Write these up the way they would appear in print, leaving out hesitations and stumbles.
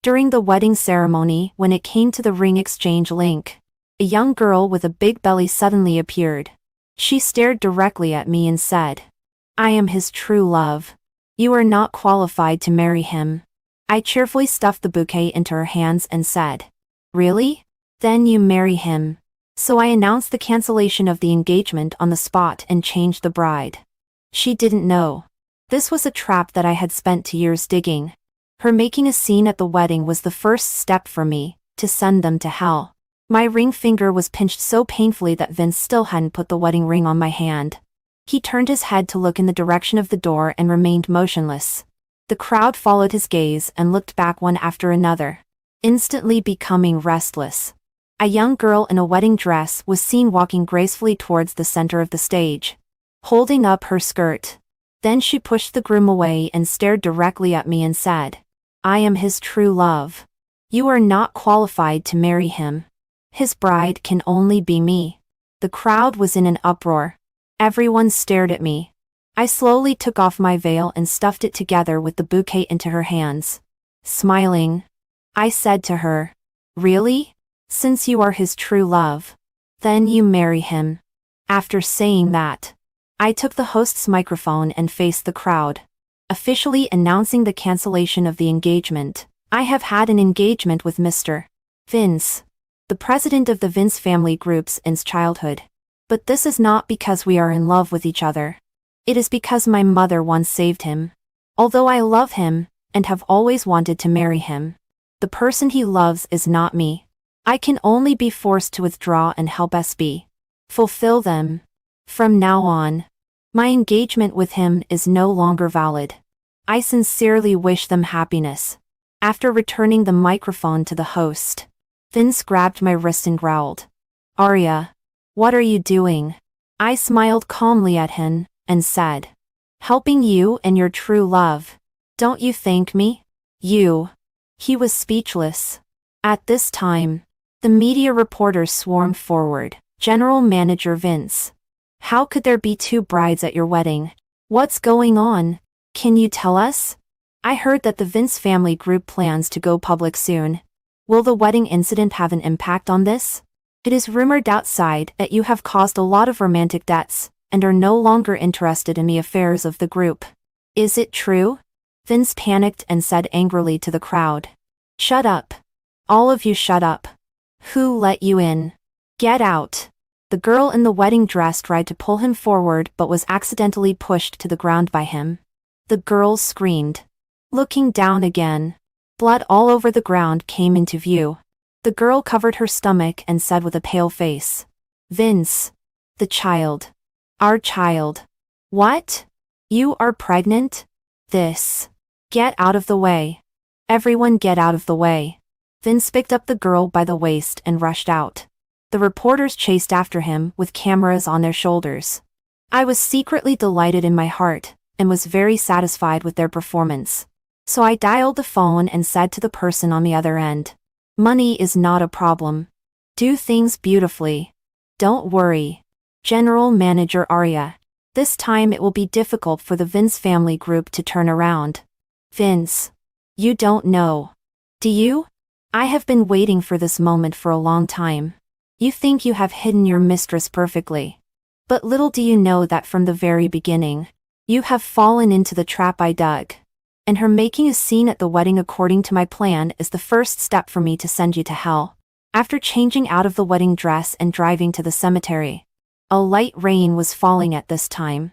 During the wedding ceremony, when it came to the ring exchange link, a young girl with a big belly suddenly appeared. She stared directly at me and said, "I am his true love. You are not qualified to marry him." I cheerfully stuffed the bouquet into her hands and said, "Really? Then you marry him." So I announced the cancellation of the engagement on the spot and changed the bride. She didn't know. This was a trap that I had spent 2 years digging. Her making a scene at the wedding was the first step for me to send them to hell. My ring finger was pinched so painfully that Vince still hadn't put the wedding ring on my hand. He turned his head to look in the direction of the door and remained motionless. The crowd followed his gaze and looked back one after another, instantly becoming restless. A young girl in a wedding dress was seen walking gracefully towards the center of the stage, holding up her skirt. Then she pushed the groom away and stared directly at me and said, "I am his true love. You are not qualified to marry him. His bride can only be me." The crowd was in an uproar. Everyone stared at me. I slowly took off my veil and stuffed it together with the bouquet into her hands. Smiling, I said to her, "Really? Since you are his true love, then you marry him." After saying that, I took the host's microphone and faced the crowd, officially announcing the cancellation of the engagement. I have had an engagement with Mr. Vince, the president of the Vince family group since childhood. But this is not because we are in love with each other. It is because my mother once saved him. Although I love him, and have always wanted to marry him, the person he loves is not me. I can only be forced to withdraw and help SB fulfill them. From now on, my engagement with him is no longer valid. I sincerely wish them happiness. After returning the microphone to the host, Vince grabbed my wrist and growled, "Arya, what are you doing?" I smiled calmly at him and said, "Helping you and your true love. Don't you thank me? You." He was speechless. At this time, the media reporters swarmed forward. General Manager Vince, how could there be 2 brides at your wedding? What's going on? Can you tell us? I heard that the Vince family group plans to go public soon. Will the wedding incident have an impact on this? It is rumored outside that you have caused a lot of romantic debts and are no longer interested in the affairs of the group. Is it true? Vince panicked and said angrily to the crowd, "Shut up. All of you shut up. Who let you in? Get out." The girl in the wedding dress tried to pull him forward but was accidentally pushed to the ground by him. The girl screamed. Looking down again, blood all over the ground came into view. The girl covered her stomach and said with a pale face, "Vince. The child. Our child." "What? You are pregnant? This. Get out of the way. Everyone get out of the way." Vince picked up the girl by the waist and rushed out. The reporters chased after him with cameras on their shoulders. I was secretly delighted in my heart and was very satisfied with their performance. So I dialed the phone and said to the person on the other end, "Money is not a problem. Do things beautifully. Don't worry. General Manager Arya. This time it will be difficult for the Vince family group to turn around." "Vince. You don't know. Do you? I have been waiting for this moment for a long time. You think you have hidden your mistress perfectly. But little do you know that from the very beginning, you have fallen into the trap I dug. And her making a scene at the wedding according to my plan is the first step for me to send you to hell." After changing out of the wedding dress and driving to the cemetery, a light rain was falling at this time.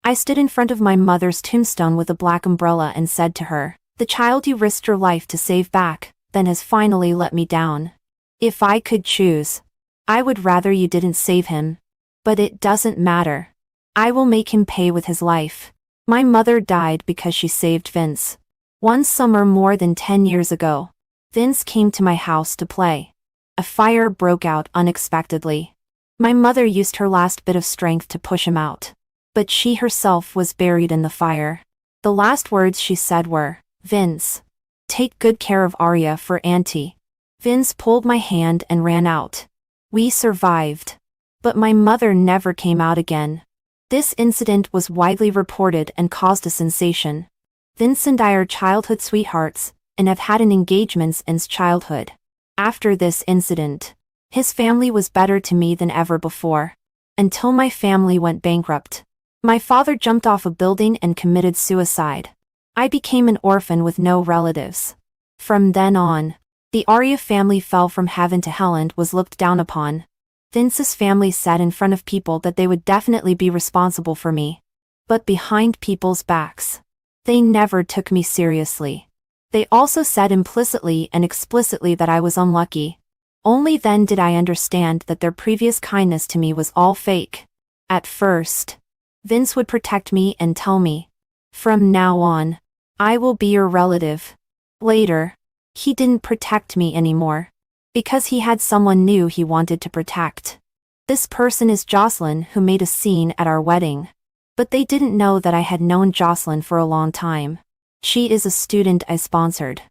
I stood in front of my mother's tombstone with a black umbrella and said to her, "The child you risked your life to save back, then has finally let me down. If I could choose, I would rather you didn't save him. But it doesn't matter. I will make him pay with his life." My mother died because she saved Vince. One summer more than 10 years ago, Vince came to my house to play. A fire broke out unexpectedly. My mother used her last bit of strength to push him out. But she herself was buried in the fire. The last words she said were, "Vince, take good care of Arya for Auntie." Vince pulled my hand and ran out. We survived. But my mother never came out again. This incident was widely reported and caused a sensation. Vince and I are childhood sweethearts, and have had an engagement since childhood. After this incident, his family was better to me than ever before. Until my family went bankrupt. My father jumped off a building and committed suicide. I became an orphan with no relatives. From then on, the Arya family fell from heaven to hell and was looked down upon. Vince's family said in front of people that they would definitely be responsible for me. But behind people's backs, they never took me seriously. They also said implicitly and explicitly that I was unlucky. Only then did I understand that their previous kindness to me was all fake. At first, Vince would protect me and tell me, "From now on, I will be your relative." Later, he didn't protect me anymore. Because he had someone new he wanted to protect. This person is Jocelyn, who made a scene at our wedding. But they didn't know that I had known Jocelyn for a long time. She is a student I sponsored.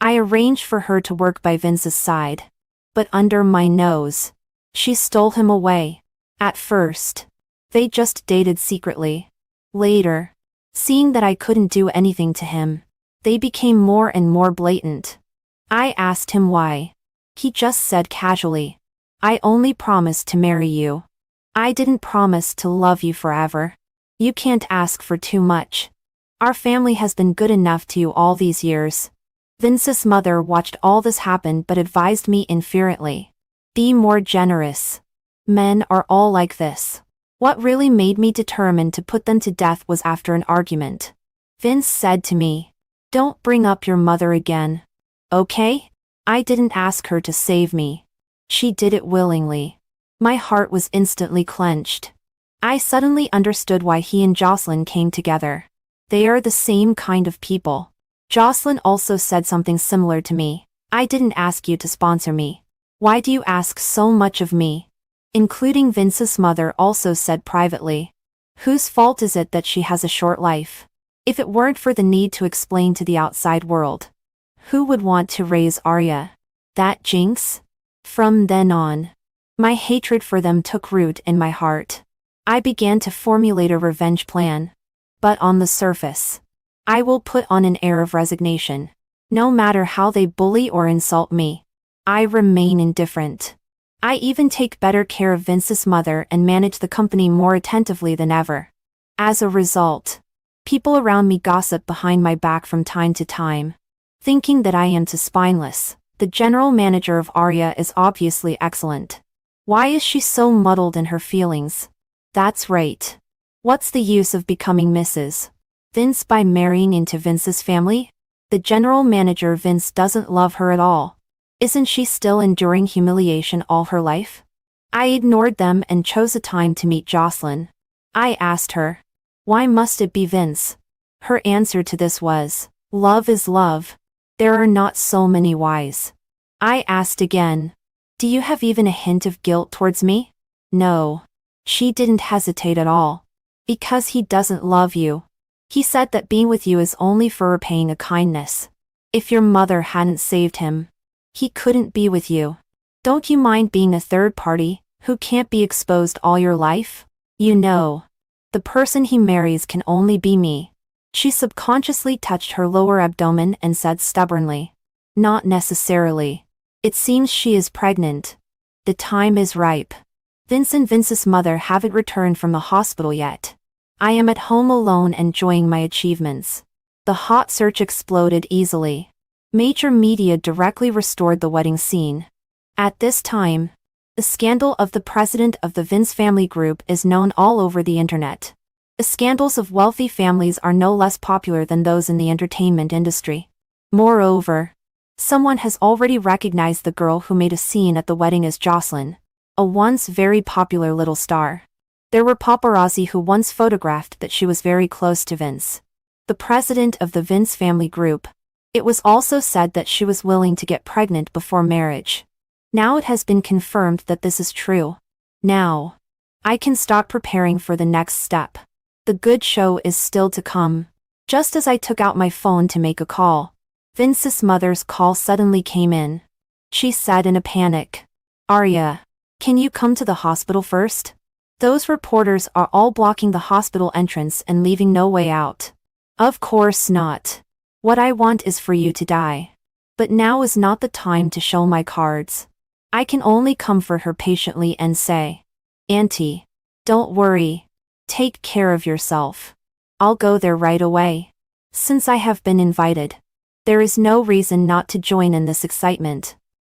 I arranged for her to work by Vince's side. But under my nose, she stole him away. At first, they just dated secretly. Later, seeing that I couldn't do anything to him, they became more and more blatant. I asked him why. He just said casually, "I only promised to marry you. I didn't promise to love you forever. You can't ask for too much. Our family has been good enough to you all these years." Vince's mother watched all this happen but advised me infuriantly, "Be more generous. Men are all like this." What really made me determined to put them to death was after an argument. Vince said to me, "Don't bring up your mother again. Okay?" I didn't ask her to save me. She did it willingly. My heart was instantly clenched. I suddenly understood why he and Jocelyn came together. They are the same kind of people. Jocelyn also said something similar to me. "I didn't ask you to sponsor me. Why do you ask so much of me?" Including Vince's mother also said privately, "Whose fault is it that she has a short life? If it weren't for the need to explain to the outside world, who would want to raise Arya? That jinx?" From then on, my hatred for them took root in my heart. I began to formulate a revenge plan. But on the surface, I will put on an air of resignation. No matter how they bully or insult me, I remain indifferent. I even take better care of Vince's mother and manage the company more attentively than ever. As a result, people around me gossip behind my back from time to time, thinking that I am too spineless. The general manager of Arya is obviously excellent. Why is she so muddled in her feelings? That's right. What's the use of becoming Mrs. Vince by marrying into Vince's family? The general manager Vince doesn't love her at all. Isn't she still enduring humiliation all her life? I ignored them and chose a time to meet Jocelyn. I asked her, "Why must it be Vince?" Her answer to this was, "Love is love. There are not so many whys." I asked again, "Do you have even a hint of guilt towards me?" "No." She didn't hesitate at all. "Because he doesn't love you. He said that being with you is only for repaying a kindness. If your mother hadn't saved him, he couldn't be with you. Don't you mind being a third party, who can't be exposed all your life? You know, the person he marries can only be me." She subconsciously touched her lower abdomen and said stubbornly, "Not necessarily. It seems she is pregnant. The time is ripe." Vince and Vince's mother haven't returned from the hospital yet. I am at home alone enjoying my achievements. The hot search exploded easily. Major media directly restored the wedding scene. At this time, the scandal of the president of the Vince family group is known all over the internet. The scandals of wealthy families are no less popular than those in the entertainment industry. Moreover, someone has already recognized the girl who made a scene at the wedding as Jocelyn, a once very popular little star. There were paparazzi who once photographed that she was very close to Vince, the president of the Vince family group. It was also said that she was willing to get pregnant before marriage. Now it has been confirmed that this is true. Now, I can start preparing for the next step. The good show is still to come. Just as I took out my phone to make a call, Vince's mother's call suddenly came in. She said in a panic, "Arya, can you come to the hospital first? Those reporters are all blocking the hospital entrance and leaving no way out." "Of course not. What I want is for you to die." But now is not the time to show my cards. I can only comfort her patiently and say, Auntie, don't worry. Take care of yourself. I'll go there right away. Since I have been invited, there is no reason not to join in this excitement.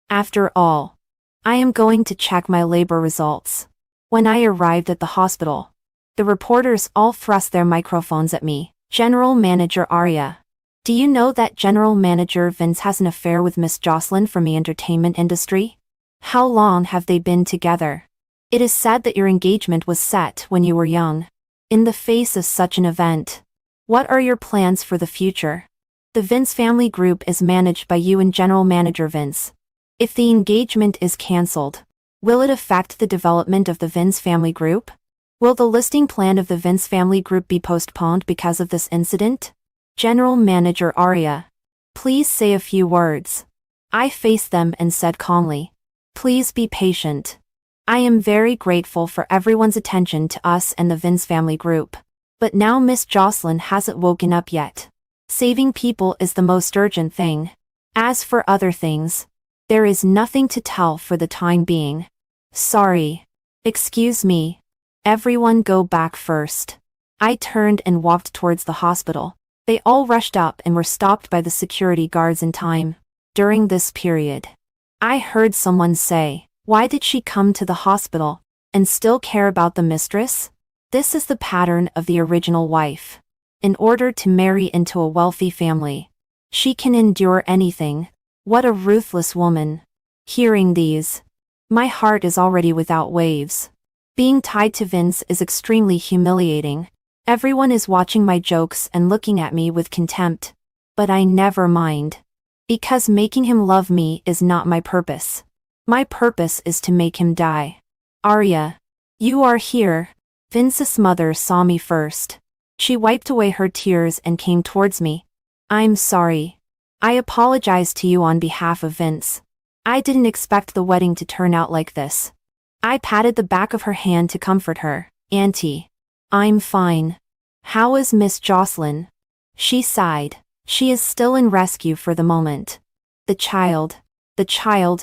After all, I am going to check my labor results. When I arrived at the hospital, the reporters all thrust their microphones at me. General Manager Arya. Do you know that General Manager Vince has an affair with Miss Jocelyn from the entertainment industry? How long have they been together? It is said that your engagement was set when you were young. In the face of such an event, what are your plans for the future? The Vince family group is managed by you and General Manager Vince. If the engagement is cancelled, will it affect the development of the Vince family group? Will the listing plan of the Vince family group be postponed because of this incident? General Manager Arya. Please say a few words. I faced them and said calmly, please be patient. I am very grateful for everyone's attention to us and the Vince family group. But now Miss Jocelyn hasn't woken up yet. Saving people is the most urgent thing. As for other things, there is nothing to tell for the time being. Sorry. Excuse me. Everyone go back first. I turned and walked towards the hospital. They all rushed up and were stopped by the security guards in time. During this period, I heard someone say, why did she come to the hospital and still care about the mistress? This is the pattern of the original wife. In order to marry into a wealthy family, she can endure anything. What a ruthless woman. Hearing these, my heart is already without waves. Being tied to Vince is extremely humiliating. Everyone is watching my jokes and looking at me with contempt. But I never mind. Because making him love me is not my purpose. My purpose is to make him die. Arya, you are here. Vince's mother saw me first. She wiped away her tears and came towards me. I'm sorry. I apologize to you on behalf of Vince. I didn't expect the wedding to turn out like this. I patted the back of her hand to comfort her. Auntie, I'm fine. How is Miss Jocelyn? She sighed. She is still in rescue for the moment. The child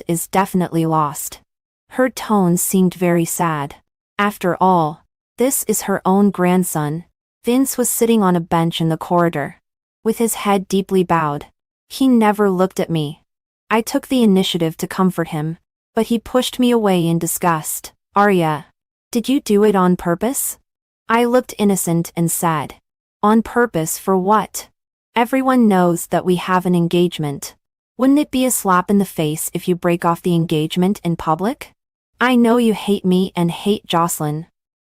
is definitely lost. Her tone seemed very sad. After all, this is her own grandson. Vince was sitting on a bench in the corridor, with his head deeply bowed. He never looked at me. I took the initiative to comfort him, but he pushed me away in disgust. Arya, did you do it on purpose? I looked innocent and said, on purpose for what? Everyone knows that we have an engagement. Wouldn't it be a slap in the face if you break off the engagement in public? I know you hate me and hate Jocelyn.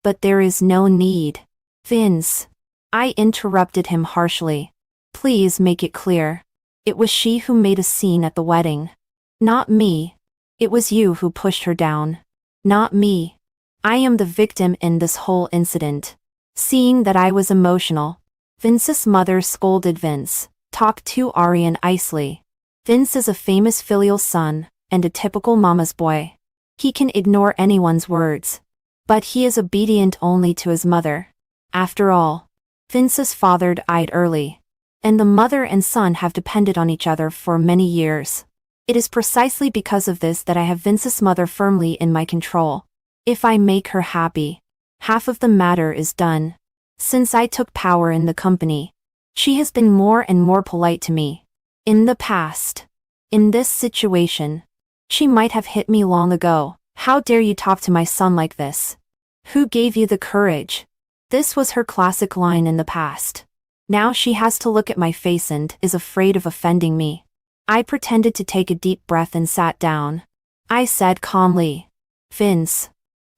But there is no need. Vince. I interrupted him harshly. Please make it clear. It was she who made a scene at the wedding. Not me. It was you who pushed her down. Not me. I am the victim in this whole incident. Seeing that I was emotional, Vince's mother scolded Vince. Talk to Arya icily. Vince is a famous filial son, and a typical mama's boy. He can ignore anyone's words. But he is obedient only to his mother. After all, Vince's father died early, and the mother and son have depended on each other for many years. It is precisely because of this that I have Vince's mother firmly in my control. If I make her happy, half of the matter is done. Since I took power in the company, she has been more and more polite to me. In the past, in this situation, she might have hit me long ago. How dare you talk to my son like this? Who gave you the courage? This was her classic line in the past. Now she has to look at my face and is afraid of offending me. I pretended to take a deep breath and sat down. I said calmly, Vince,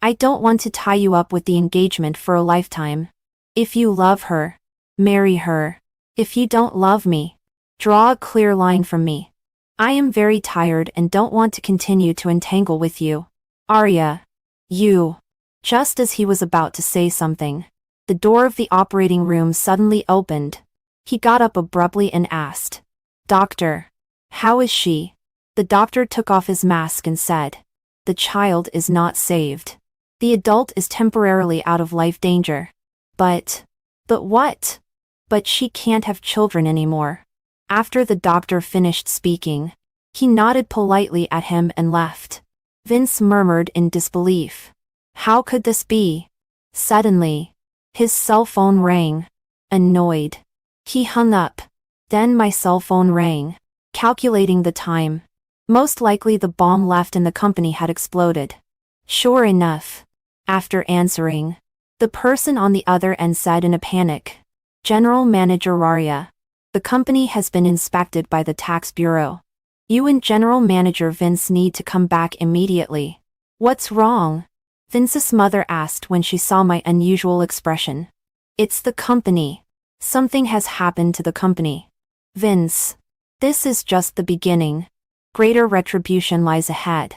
I don't want to tie you up with the engagement for a lifetime. If you love her, marry her. If you don't love me, draw a clear line from me. I am very tired and don't want to continue to entangle with you. Arya, you. Just as he was about to say something, the door of the operating room suddenly opened. He got up abruptly and asked, Doctor, how is she? The doctor took off his mask and said, the child is not saved. The adult is temporarily out of life danger. But what? But she can't have children anymore. After the doctor finished speaking, he nodded politely at him and left. Vince murmured in disbelief. How could this be? Suddenly, his cell phone rang. Annoyed, he hung up. Then my cell phone rang. Calculating the time. Most likely the bomb left in the company had exploded. Sure enough. After answering, the person on the other end said in a panic. General Manager Arya. The company has been inspected by the tax bureau. You and General Manager Vince need to come back immediately. What's wrong? Vince's mother asked when she saw my unusual expression. It's the company. Something has happened to the company. Vince. This is just the beginning. Greater retribution lies ahead.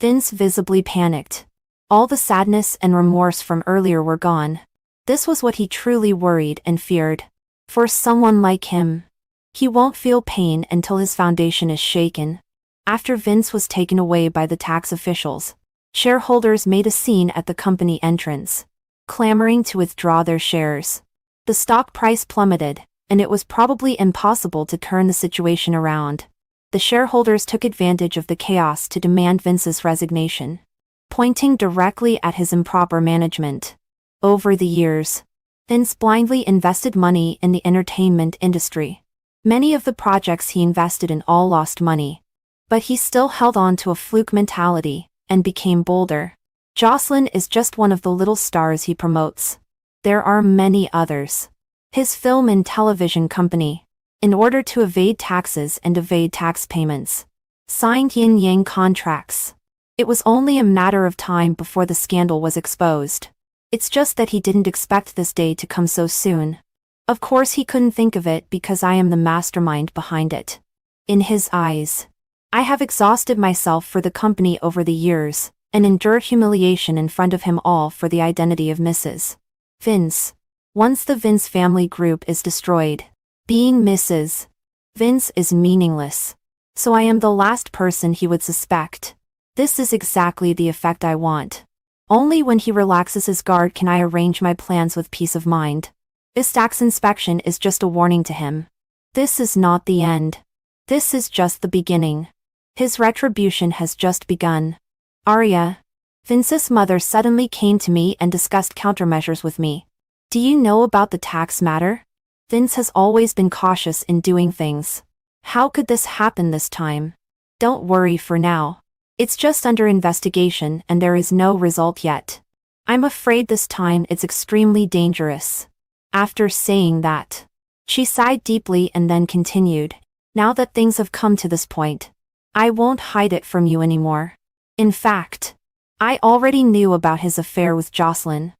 Vince visibly panicked. All the sadness and remorse from earlier were gone. This was what he truly worried and feared. For someone like him. He won't feel pain until his foundation is shaken. After Vince was taken away by the tax officials, shareholders made a scene at the company entrance, clamoring to withdraw their shares. The stock price plummeted, and it was probably impossible to turn the situation around. The shareholders took advantage of the chaos to demand Vince's resignation, pointing directly at his improper management. Over the years, Vince blindly invested money in the entertainment industry. Many of the projects he invested in all lost money. But he still held on to a fluke mentality, and became bolder. Jocelyn is just one of the little stars he promotes. There are many others. His film and television company, in order to evade taxes and evade tax payments, signed yin-yang contracts. It was only a matter of time before the scandal was exposed. It's just that he didn't expect this day to come so soon. Of course he couldn't think of it because I am the mastermind behind it. In his eyes, I have exhausted myself for the company over the years, and endured humiliation in front of him all for the identity of Mrs. Vince. Once the Vince family group is destroyed, being Mrs. Vince is meaningless. So I am the last person he would suspect. This is exactly the effect I want. Only when he relaxes his guard can I arrange my plans with peace of mind. This tax inspection is just a warning to him. This is not the end. This is just the beginning. His retribution has just begun. Arya. Vince's mother suddenly came to me and discussed countermeasures with me. Do you know about the tax matter? Vince has always been cautious in doing things. How could this happen this time? Don't worry for now. It's just under investigation and there is no result yet. I'm afraid this time it's extremely dangerous. After saying that, she sighed deeply and then continued. Now that things have come to this point, I won't hide it from you anymore. In fact, I already knew about his affair with Jocelyn.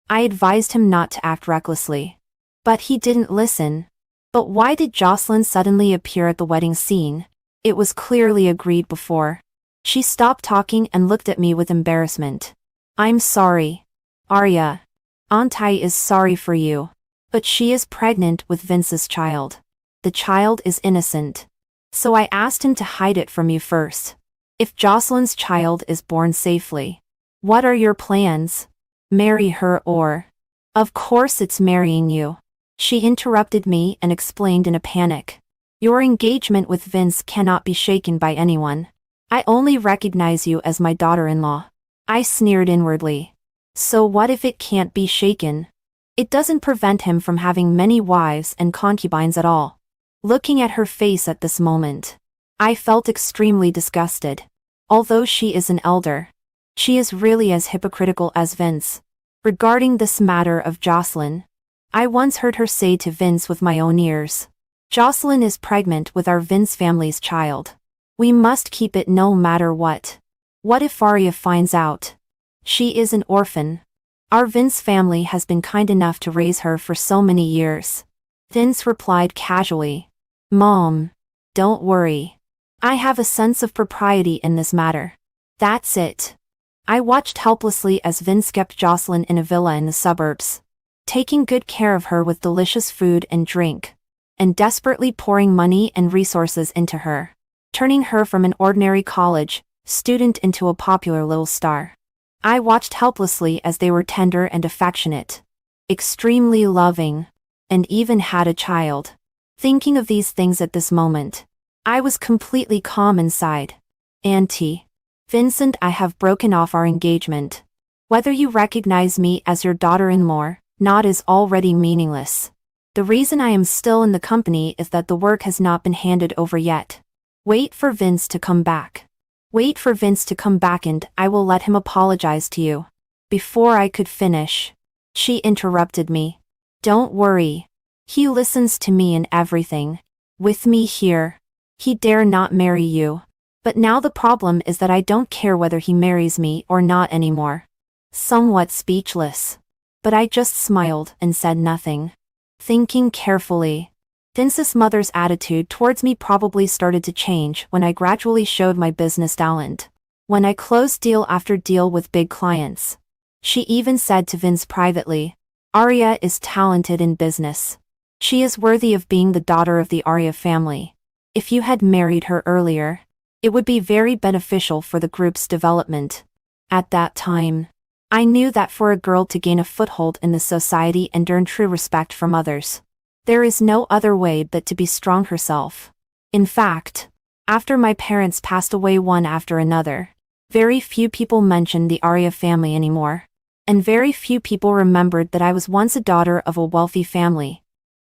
I advised him not to act recklessly. But he didn't listen. But why did Jocelyn suddenly appear at the wedding scene? It was clearly agreed before. She stopped talking and looked at me with embarrassment. I'm sorry. Arya. Auntie is sorry for you. But she is pregnant with Vince's child. The child is innocent. So I asked him to hide it from you first. If Jocelyn's child is born safely, what are your plans? Marry her or? Of course it's marrying you. She interrupted me and explained in a panic. Your engagement with Vince cannot be shaken by anyone. I only recognize you as my daughter-in-law. I sneered inwardly. So what if it can't be shaken? It doesn't prevent him from having many wives and concubines at all. Looking at her face at this moment, I felt extremely disgusted. Although she is an elder, she is really as hypocritical as Vince. Regarding this matter of Jocelyn, I once heard her say to Vince with my own ears, Jocelyn is pregnant with our Vince family's child. We must keep it no matter what. What if Arya finds out? She is an orphan. Our Vince family has been kind enough to raise her for so many years. Vince replied casually, Mom, don't worry. I have a sense of propriety in this matter. That's it. I watched helplessly as Vince kept Jocelyn in a villa in the suburbs, taking good care of her with delicious food and drink, and desperately pouring money and resources into her, turning her from an ordinary college student into a popular little star. I watched helplessly as they were tender and affectionate, extremely loving, and even had a child. Thinking of these things at this moment, I was completely calm inside. Auntie. Vincent, I have broken off our engagement. Whether you recognize me as your daughter-in-law, not is already meaningless. The reason I am still in the company is that the work has not been handed over yet. Wait for Vince to come back. Wait for Vince to come back and I will let him apologize to you. Before I could finish, she interrupted me. Don't worry. He listens to me in everything. With me here, he dare not marry you. But now the problem is that I don't care whether he marries me or not anymore. Somewhat speechless. But I just smiled and said nothing. Thinking carefully, Vince's mother's attitude towards me probably started to change when I gradually showed my business talent. When I closed deal after deal with big clients. She even said to Vince privately, Arya is talented in business. She is worthy of being the daughter of the Arya family. If you had married her earlier, it would be very beneficial for the group's development. At that time, I knew that for a girl to gain a foothold in the society and earn true respect from others, there is no other way but to be strong herself. In fact, after my parents passed away one after another, very few people mentioned the Arya family anymore. And very few people remembered that I was once a daughter of a wealthy family.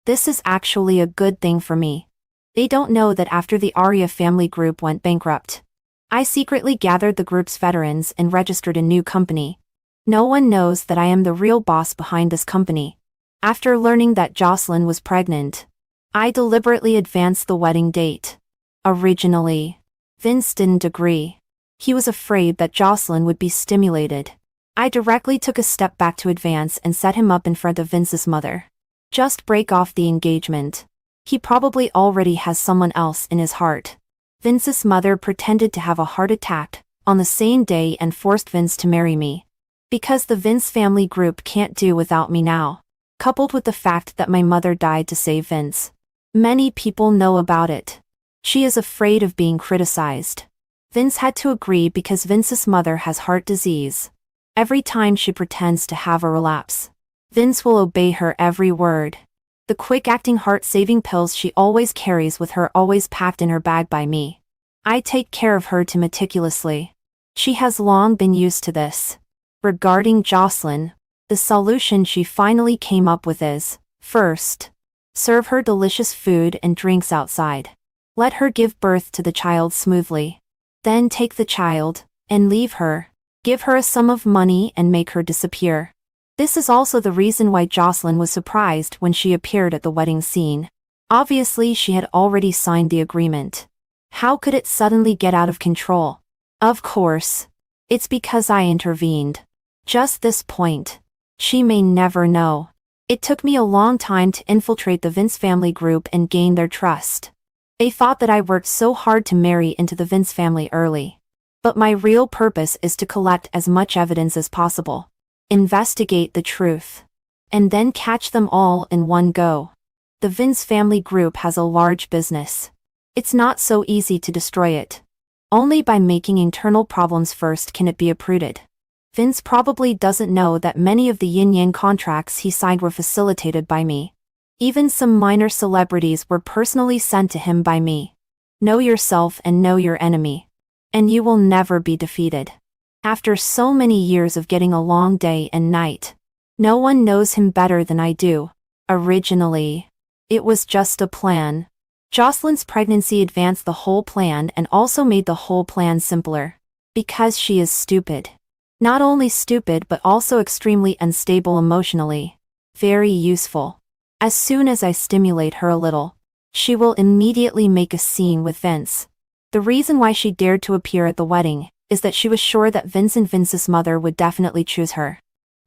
This is actually a good thing for me. They don't know that after the Arya family group went bankrupt, I secretly gathered the group's veterans and registered a new company. No one knows that I am the real boss behind this company. After learning that Jocelyn was pregnant, I deliberately advanced the wedding date. Originally, Vince didn't agree. He was afraid that Jocelyn would be stimulated. I directly took a step back to advance and set him up in front of Vince's mother. Just break off the engagement. He probably already has someone else in his heart. Vince's mother pretended to have a heart attack on the same day and forced Vince to marry me. Because the Vince family group can't do without me now, coupled with the fact that my mother died to save Vince. Many people know about it. She is afraid of being criticized. Vince had to agree because Vince's mother has heart disease. Every time she pretends to have a relapse, Vince will obey her every word. The quick-acting heart-saving pills she always carries with her always packed in her bag by me. I take care of her meticulously. She has long been used to this. Regarding Jocelyn, the solution she finally came up with is, first, serve her delicious food and drinks outside. Let her give birth to the child smoothly. Then take the child, and leave her. Give her a sum of money and make her disappear. This is also the reason why Jocelyn was surprised when she appeared at the wedding scene. Obviously she had already signed the agreement. How could it suddenly get out of control? Of course. It's because I intervened. Just this point. She may never know. It took me a long time to infiltrate the Vince family group and gain their trust. They thought that I worked so hard to marry into the Vince family early. But my real purpose is to collect as much evidence as possible. Investigate the truth. And then catch them all in one go. The Vince family group has a large business. It's not so easy to destroy it. Only by making internal problems first can it be uprooted. Vince probably doesn't know that many of the yin-yang contracts he signed were facilitated by me. Even some minor celebrities were personally sent to him by me. Know yourself and know your enemy. And you will never be defeated. After so many years of getting along day and night, no one knows him better than I do. Originally, it was just a plan. Jocelyn's pregnancy advanced the whole plan and also made the whole plan simpler. Because she is stupid. Not only stupid but also extremely unstable emotionally. Very useful. As soon as I stimulate her a little, she will immediately make a scene with Vince. The reason why she dared to appear at the wedding is that she was sure that Vince and Vince's mother would definitely choose her.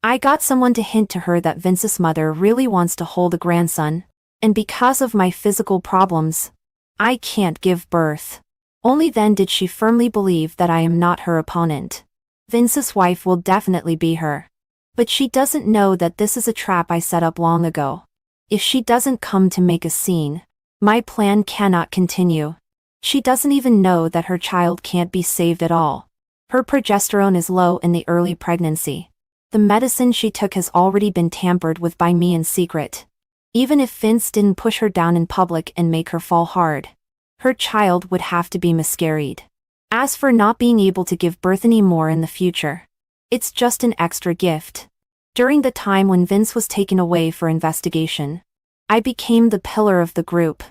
I got someone to hint to her that Vince's mother really wants to hold a grandson, and because of my physical problems, I can't give birth. Only then did she firmly believe that I am not her opponent. Vince's wife will definitely be her. But she doesn't know that this is a trap I set up long ago. If she doesn't come to make a scene, my plan cannot continue. She doesn't even know that her child can't be saved at all. Her progesterone is low in the early pregnancy. The medicine she took has already been tampered with by me in secret. Even if Vince didn't push her down in public and make her fall hard, her child would have to be miscarried. As for not being able to give birth anymore in the future, it's just an extra gift. During the time when Vince was taken away for investigation, I became the pillar of the group.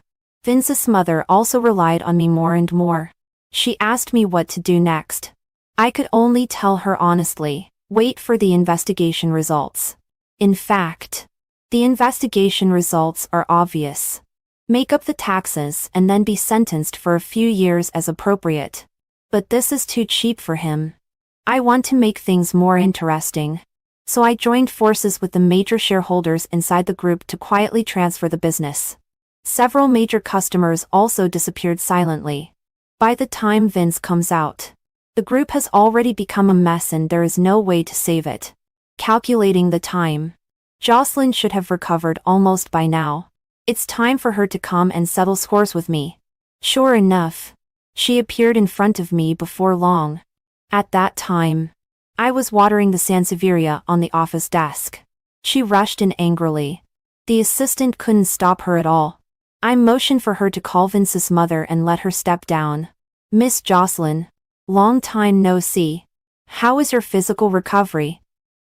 Vince's mother also relied on me more and more. She asked me what to do next. I could only tell her honestly, wait for the investigation results. In fact, the investigation results are obvious. Make up the taxes and then be sentenced for a few years as appropriate. But this is too cheap for him. I want to make things more interesting. So I joined forces with the major shareholders inside the group to quietly transfer the business. Several major customers also disappeared silently. By the time Vince comes out, the group has already become a mess and there is no way to save it. Calculating the time, Jocelyn should have recovered almost by now. It's time for her to come and settle scores with me. Sure enough, she appeared in front of me before long. At that time, I was watering the Sansevieria on the office desk. She rushed in angrily. The assistant couldn't stop her at all. I motioned for her to call Vince's mother and let her step down. Miss Jocelyn, long time no see. How is your physical recovery?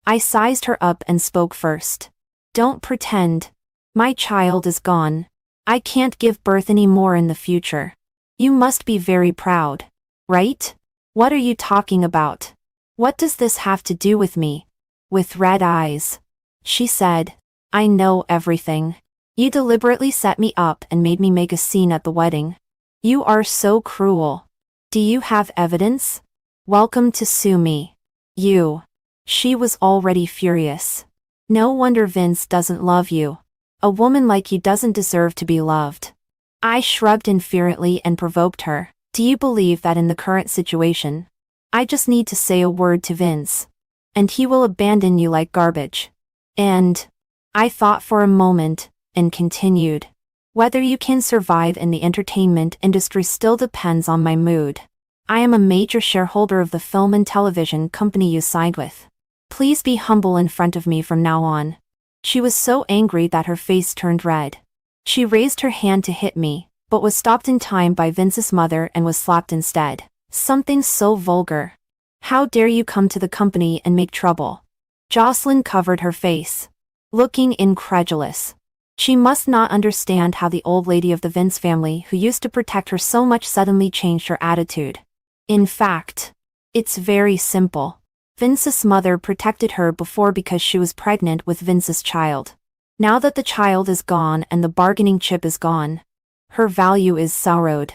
I sized her up and spoke first. Don't pretend. My child is gone. I can't give birth anymore in the future. You must be very proud. Right? What are you talking about? What does this have to do with me? With red eyes, she said, I know everything. You deliberately set me up and made me make a scene at the wedding. You are so cruel. Do you have evidence? Welcome to sue me. You. She was already furious. No wonder Vince doesn't love you. A woman like you doesn't deserve to be loved. I shrugged infuriately and provoked her. Do you believe that in the current situation, I just need to say a word to Vince, and he will abandon you like garbage? And I thought for a moment, and continued. Whether you can survive in the entertainment industry still depends on my mood. I am a major shareholder of the film and television company you signed with. Please be humble in front of me from now on. She was so angry that her face turned red. She raised her hand to hit me, but was stopped in time by Vince's mother and was slapped instead. Something so vulgar. How dare you come to the company and make trouble? Jocelyn covered her face, looking incredulous. She must not understand how the old lady of the Vince family who used to protect her so much suddenly changed her attitude. In fact, it's very simple. Vince's mother protected her before because she was pregnant with Vince's child. Now that the child is gone and the bargaining chip is gone, her value is sorrowed.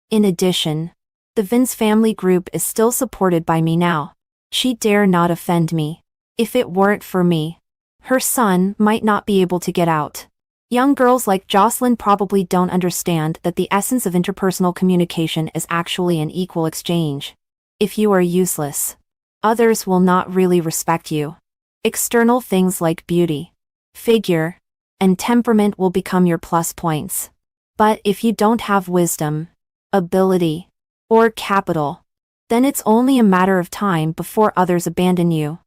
In addition, the Vince family group is still supported by me now. She dare not offend me. If it weren't for me, her son might not be able to get out. Young girls like Jocelyn probably don't understand that the essence of interpersonal communication is actually an equal exchange. If you are useless, others will not really respect you. External things like beauty, figure, and temperament will become your plus points. But if you don't have wisdom, ability, or capital, then it's only a matter of time before others abandon you.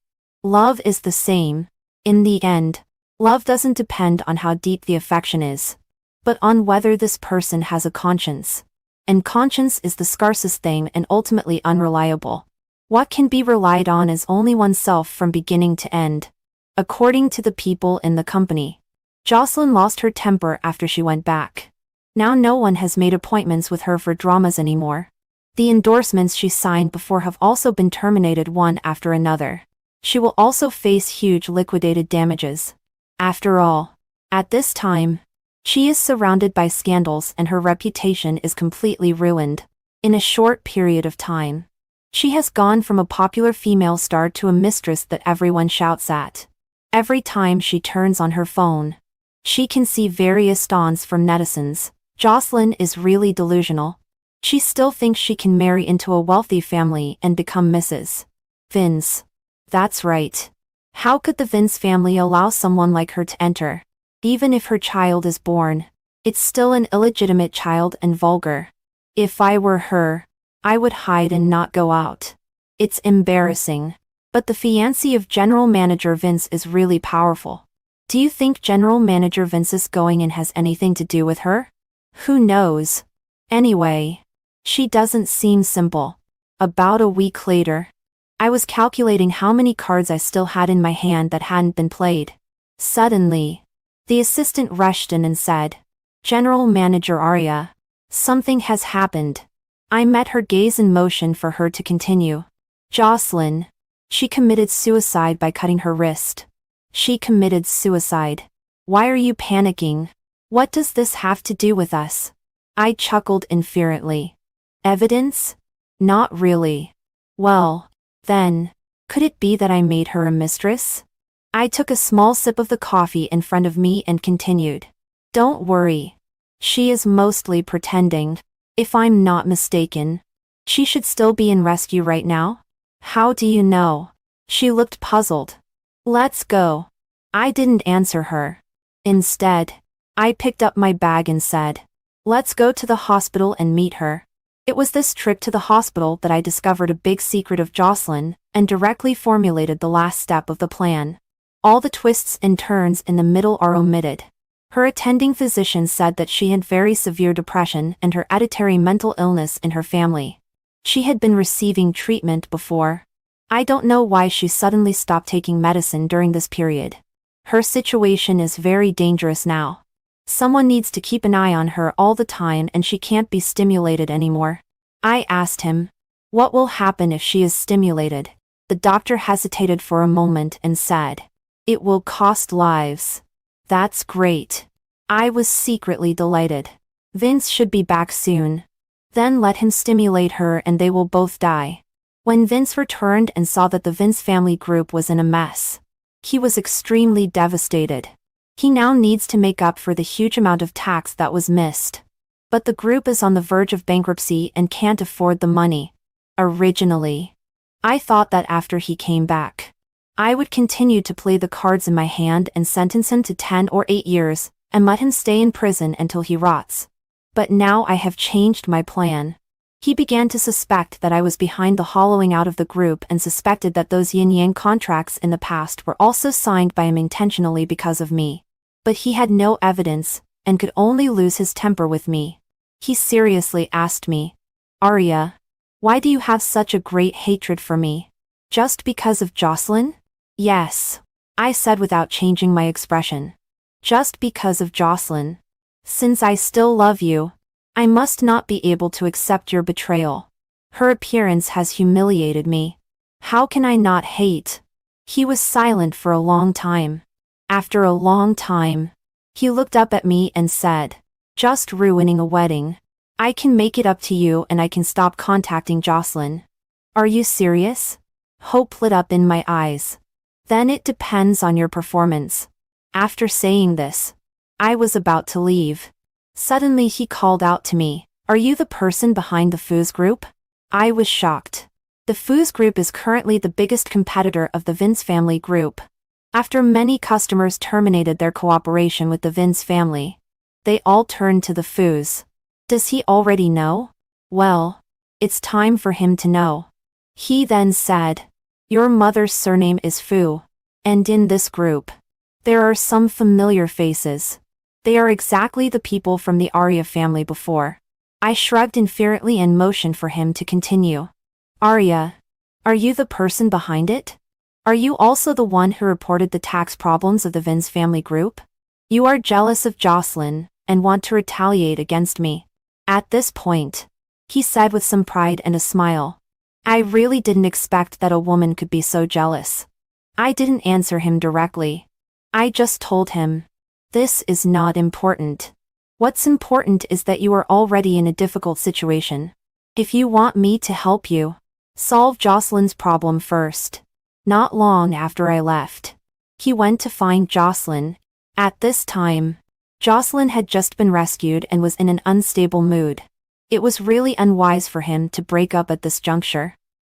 Love is the same. In the end, love doesn't depend on how deep the affection is, but on whether this person has a conscience. And conscience is the scarcest thing and ultimately unreliable. What can be relied on is only oneself from beginning to end. According to the people in the company, Jocelyn lost her temper after she went back. Now no one has made appointments with her for dramas anymore. The endorsements she signed before have also been terminated one after another. She will also face huge liquidated damages. After all, at this time, she is surrounded by scandals and her reputation is completely ruined. In a short period of time, she has gone from a popular female star to a mistress that everyone shouts at. Every time she turns on her phone, she can see various taunts from netizens. Jocelyn is really delusional. She still thinks she can marry into a wealthy family and become Mrs. Vince. That's right. How could the Vince family allow someone like her to enter? Even if her child is born, it's still an illegitimate child and vulgar. If I were her, I would hide and not go out. It's embarrassing. But the fiancé of General Manager Vince is really powerful. Do you think General Manager Vince's going in has anything to do with her? Who knows? Anyway, she doesn't seem simple. About a week later, I was calculating how many cards I still had in my hand that hadn't been played. Suddenly, the assistant rushed in and said, "General Manager Arya, something has happened." I met her gaze in motion for her to continue. "Jocelyn. She committed suicide by cutting her wrist." "She committed suicide. Why are you panicking? What does this have to do with us?" I chuckled inferently. "Evidence? Not really." "Well, then, could it be that I made her a mistress?" I took a small sip of the coffee in front of me and continued. "Don't worry. She is mostly pretending. If I'm not mistaken, she should still be in rescue right now." "How do you know?" She looked puzzled. "Let's go." I didn't answer her. Instead, I picked up my bag and said, "Let's go to the hospital and meet her." It was this trip to the hospital that I discovered a big secret of Jocelyn, and directly formulated the last step of the plan. All the twists and turns in the middle are omitted. Her attending physician said that she had very severe depression and hereditary mental illness in her family. She had been receiving treatment before. I don't know why she suddenly stopped taking medicine during this period. Her situation is very dangerous now. Someone needs to keep an eye on her all the time and she can't be stimulated anymore. I asked him, "What will happen if she is stimulated?" The doctor hesitated for a moment and said, "It will cost lives." That's great. I was secretly delighted. Vince should be back soon. Then let him stimulate her and they will both die. When Vince returned and saw that the Vince family group was in a mess, he was extremely devastated. He now needs to make up for the huge amount of tax that was missed. But the group is on the verge of bankruptcy and can't afford the money. Originally, I thought that after he came back, I would continue to play the cards in my hand and sentence him to 10 or 8 years, and let him stay in prison until he rots. But now I have changed my plan. He began to suspect that I was behind the hollowing out of the group and suspected that those yin-yang contracts in the past were also signed by him intentionally because of me. But he had no evidence, and could only lose his temper with me. He seriously asked me, "Arya, why do you have such a great hatred for me? Just because of Jocelyn?" "Yes," I said without changing my expression. "Just because of Jocelyn. Since I still love you, I must not be able to accept your betrayal. Her appearance has humiliated me. How can I not hate?" He was silent for a long time. After a long time, he looked up at me and said, "Just ruining a wedding. I can make it up to you and I can stop contacting Jocelyn." "Are you serious?" Hope lit up in my eyes. "Then it depends on your performance." After saying this, I was about to leave. Suddenly he called out to me, "Are you the person behind the Foos Group?" I was shocked. The Foos Group is currently the biggest competitor of the Vince family group. After many customers terminated their cooperation with the Vince family, they all turned to the Foos. Does he already know? Well, it's time for him to know. He then said, "Your mother's surname is Fu. And in this group, there are some familiar faces. They are exactly the people from the Arya family before." I shrugged inferently and motioned for him to continue. "Arya, are you the person behind it? Are you also the one who reported the tax problems of the Vince family group? You are jealous of Jocelyn, and want to retaliate against me." At this point, he said with some pride and a smile, "I really didn't expect that a woman could be so jealous." I didn't answer him directly. I just told him, "This is not important. What's important is that you are already in a difficult situation. If you want me to help you, solve Jocelyn's problem first." Not long after I left, he went to find Jocelyn. At this time, Jocelyn had just been rescued and was in an unstable mood. It was really unwise for him to break up at this juncture.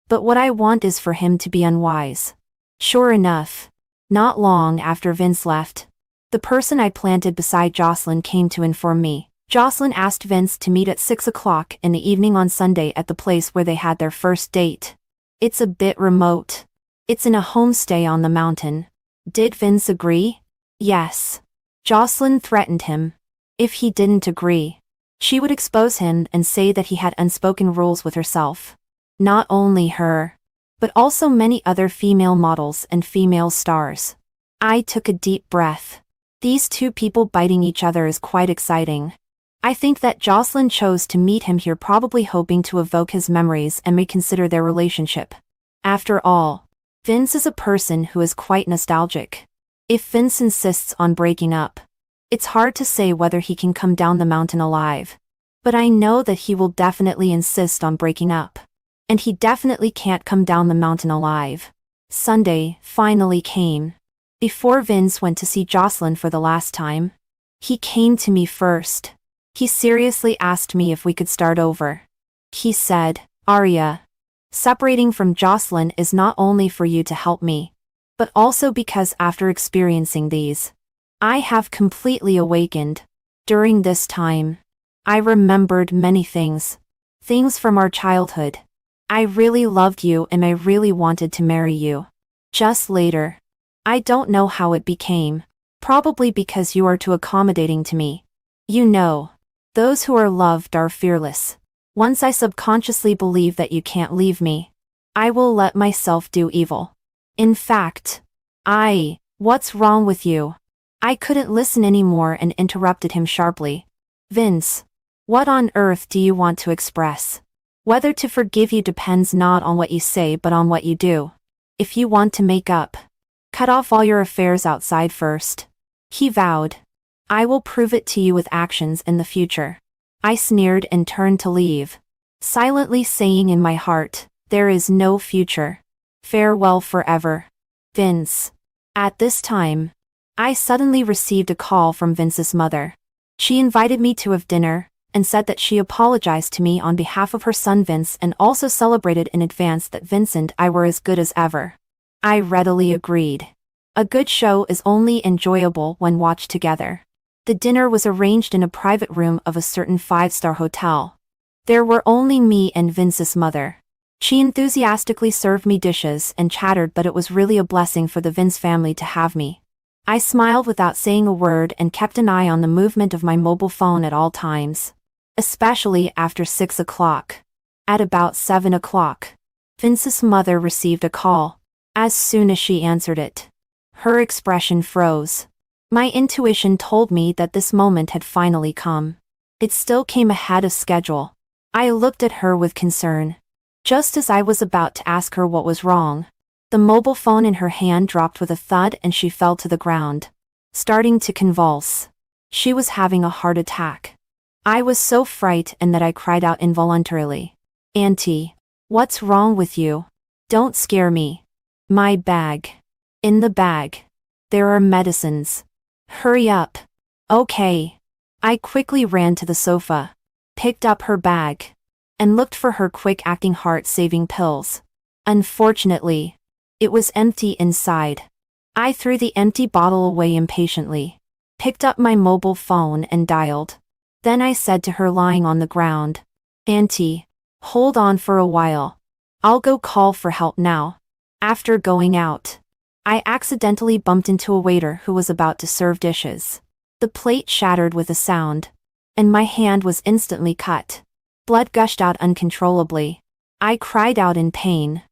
But what I want is for him to be unwise. Sure enough, not long after Vince left, the person I planted beside Jocelyn came to inform me. Jocelyn asked Vince to meet at 6 o'clock in the evening on Sunday at the place where they had their first date. It's a bit remote. It's in a homestay on the mountain. Did Vince agree? Yes. Jocelyn threatened him. If he didn't agree, she would expose him and say that he had unspoken rules with herself. Not only her, but also many other female models and female stars. I took a deep breath. These two people biting each other is quite exciting. I think that Jocelyn chose to meet him here probably hoping to evoke his memories and reconsider their relationship. After all, Vince is a person who is quite nostalgic. If Vince insists on breaking up, it's hard to say whether he can come down the mountain alive. But I know that he will definitely insist on breaking up. And he definitely can't come down the mountain alive. Sunday finally came. Before Vince went to see Jocelyn for the last time, he came to me first. He seriously asked me if we could start over. He said, "Arya, separating from Jocelyn is not only for you to help me, but also because after experiencing these, I have completely awakened. During this time, I remembered many things. Things from our childhood. I really loved you and I really wanted to marry you. Just later, I don't know how it became. Probably because you are too accommodating to me. You know, those who are loved are fearless. Once I subconsciously believe that you can't leave me, I will let myself do evil. In fact, what's wrong with you?" I couldn't listen anymore and interrupted him sharply. "Vince, what on earth do you want to express? Whether to forgive you depends not on what you say but on what you do. If you want to make up, cut off all your affairs outside first." He vowed. "I will prove it to you with actions in the future." I sneered and turned to leave, silently saying in my heart, "There is no future. Farewell forever, Vince." At this time, I suddenly received a call from Vince's mother. She invited me to have dinner, and said that she apologized to me on behalf of her son Vince and also celebrated in advance that Vince and I were as good as ever. I readily agreed. A good show is only enjoyable when watched together. The dinner was arranged in a private room of a certain 5-star hotel. There were only me and Vince's mother. She enthusiastically served me dishes and chattered, but it was really a blessing for the Vince family to have me. I smiled without saying a word and kept an eye on the movement of my mobile phone at all times, especially after 6 o'clock. At about 7 o'clock, Vince's mother received a call. As soon as she answered it, her expression froze. My intuition told me that this moment had finally come. It still came ahead of schedule. I looked at her with concern. Just as I was about to ask her what was wrong, the mobile phone in her hand dropped with a thud and she fell to the ground, starting to convulse. She was having a heart attack. I was so frightened that I cried out involuntarily, "Auntie, what's wrong with you? Don't scare me." "My bag. In the bag, there are medicines. Hurry up." "Okay." I quickly ran to the sofa, picked up her bag, and looked for her quick-acting heart-saving pills. Unfortunately, it was empty inside. I threw the empty bottle away impatiently, picked up my mobile phone and dialed. Then I said to her lying on the ground, "Auntie, hold on for a while. I'll go call for help now." After going out, I accidentally bumped into a waiter who was about to serve dishes. The plate shattered with a sound, and my hand was instantly cut. Blood gushed out uncontrollably. I cried out in pain.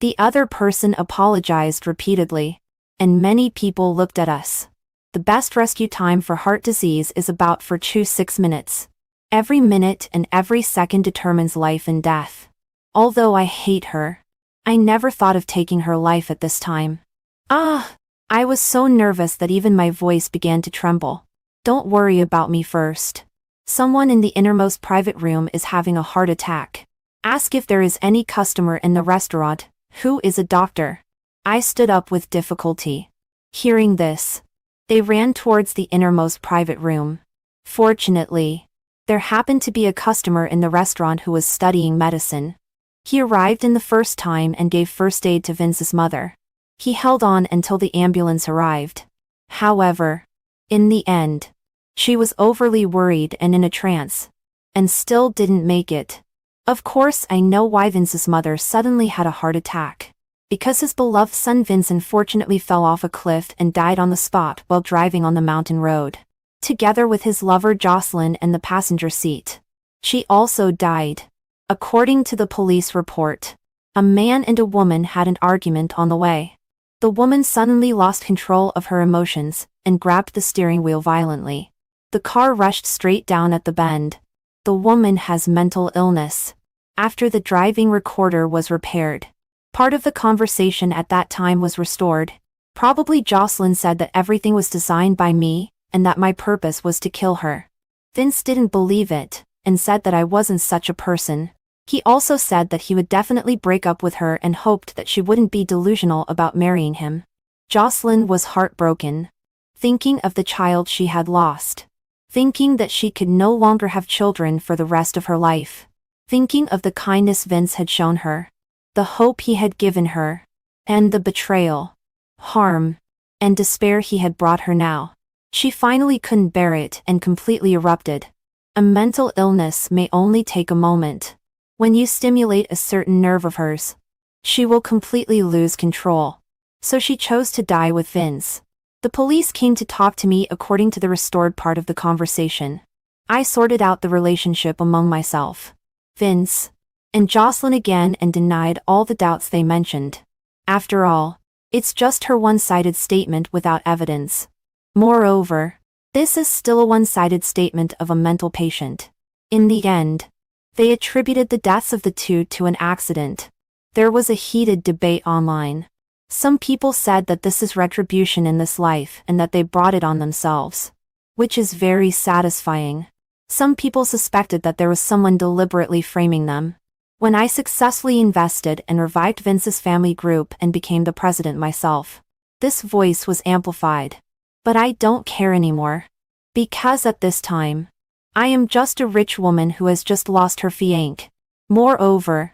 The other person apologized repeatedly, and many people looked at us. The best rescue time for heart disease is about 6 minutes. Every minute and every second determines life and death. Although I hate her, I never thought of taking her life at this time. I was so nervous that even my voice began to tremble. "Don't worry about me first. Someone in the innermost private room is having a heart attack. Ask if there is any customer in the restaurant who is a doctor." I stood up with difficulty. Hearing this, they ran towards the innermost private room. Fortunately, there happened to be a customer in the restaurant who was studying medicine. He arrived in the first time and gave first aid to Vince's mother. He held on until the ambulance arrived. However, in the end, she was overly worried and in a trance, and still didn't make it. Of course I know why Vince's mother suddenly had a heart attack. because his beloved son Vince unfortunately fell off a cliff and died on the spot while driving on the mountain road, together with his lover Jocelyn in the passenger seat. She also died. According to the police report, a man and a woman had an argument on the way. The woman suddenly lost control of her emotions and grabbed the steering wheel violently. The car rushed straight down at the bend. The woman has mental illness. After the driving recorder was repaired, part of the conversation at that time was restored. Probably Jocelyn said that everything was designed by me, and that my purpose was to kill her. Vince didn't believe it, and said that I wasn't such a person. He also said that he would definitely break up with her and hoped that she wouldn't be delusional about marrying him. Jocelyn was heartbroken, thinking of the child she had lost, thinking that she could no longer have children for the rest of her life, thinking of the kindness Vince had shown her, the hope he had given her, and the betrayal, harm, and despair he had brought her now. She finally couldn't bear it and completely erupted. A mental illness may only take a moment. When you stimulate a certain nerve of hers, she will completely lose control. So she chose to die with Vince. The police came to talk to me according to the restored part of the conversation. I sorted out the relationship among myself, Vince, and Jocelyn again and denied all the doubts they mentioned. After all, it's just her one-sided statement without evidence. Moreover, this is still a one-sided statement of a mental patient. In the end, they attributed the deaths of the two to an accident. There was a heated debate online. Some people said that this is retribution in this life and that they brought it on themselves, which is very satisfying. Some people suspected that there was someone deliberately framing them. When I successfully invested and revived Vince's family group and became the president myself, this voice was amplified. But I don't care anymore. Because at this time, I am just a rich woman who has just lost her fiancé. Moreover,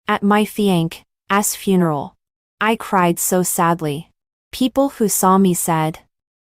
at my fiancé's funeral, I cried so sadly. People who saw me said,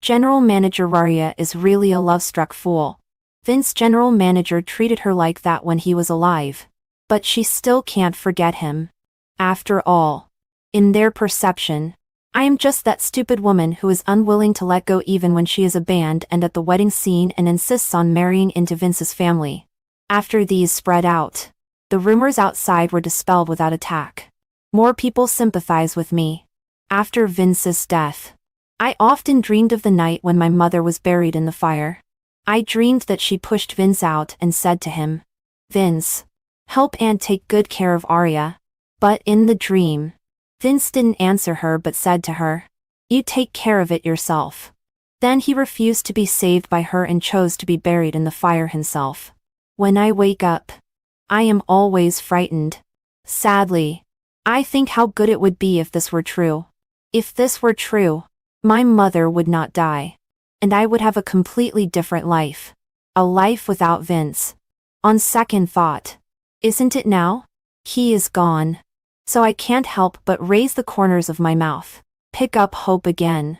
General Manager Raria is really a love-struck fool. Vince's general manager treated her like that when he was alive. But she still can't forget him. After all, in their perception, I am just that stupid woman who is unwilling to let go even when she is abandoned and at the wedding scene and insists on marrying into Vince's family. After these spread out, the rumors outside were dispelled without attack. More people sympathize with me. After Vince's death, I often dreamed of the night when my mother was buried in the fire. I dreamed that she pushed Vince out and said to him, Vince, help and take good care of Arya. But in the dream, Vince didn't answer her but said to her, you take care of it yourself. Then he refused to be saved by her and chose to be buried in the fire himself. When I wake up, I am always frightened. Sadly, I think how good it would be if this were true. If this were true, my mother would not die. And I would have a completely different life. A life without Vince. On second thought, isn't it now? He is gone. So I can't help but raise the corners of my mouth, pick up hope again.